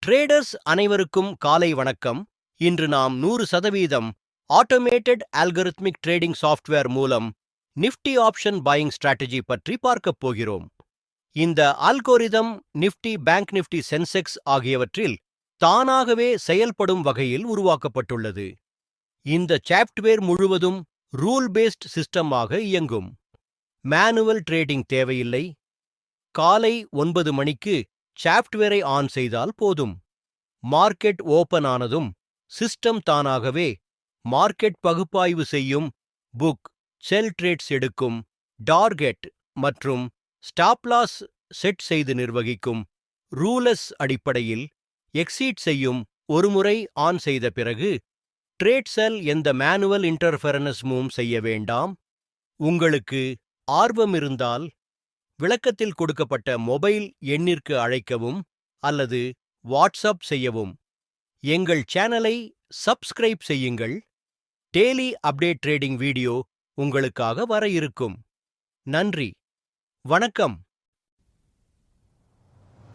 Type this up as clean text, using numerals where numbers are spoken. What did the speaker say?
Traders அனைவருக்கும் காலை வணக்கம். இன்று நாம் 100% ஆட்டோமேட்டட் அல்கரித்மிக் ட்ரேடிங் சாஃப்ட்வேர் மூலம் நிஃப்டி ஆப்ஷன் பையிங் ஸ்ட்ராட்டஜி பற்றி பார்க்கப் போகிறோம். இந்த algorithm Nifty, bank Nifty, Sensex ஆகியவற்றில் தானாகவே செயல்படும் வகையில் உருவாக்கப்பட்டுள்ளது. இந்த சாஃப்ட்வேர் முழுவதும் ரூல் பேஸ்ட் சிஸ்டமாக இயங்கும். மேனுவல் ட்ரேடிங் தேவையில்லை. காலை 9 மணிக்கு சாஃப்ட்வேரை ஆன் செய்தால் போதும். மார்க்கெட் ஓபன் ஆனதும் சிஸ்டம் தானாகவே மார்க்கெட் பகுப்பாய்வு செய்யும், புக், செல் ட்ரேட்ஸ் எடுக்கும், டார்கெட் மற்றும் ஸ்டாப் லாஸ் செட் செய்து நிர்வகிக்கும். ரூலஸ் அடிப்படையில் எக்ஸீட் செய்யும். ஒருமுறை ஆன் செய்த பிறகு ட்ரேட் செல் எந்த மேனுவல் இன்டர்ஃபெரன்ஸும் செய்ய வேண்டாம். உங்களுக்கு ஆர்வம் இருந்தால் விளக்கத்தில் கொடுக்கப்பட்ட மொபைல் எண்ணிற்கு அழைக்கவும் அல்லது வாட்ஸ்அப் செய்யவும். எங்கள் சேனலை சப்ஸ்கிரைப் செய்யுங்கள். டெய்லி அப்டேட் ட்ரேடிங் வீடியோ உங்களுக்காக வர இருக்கும். நன்றி, வணக்கம்.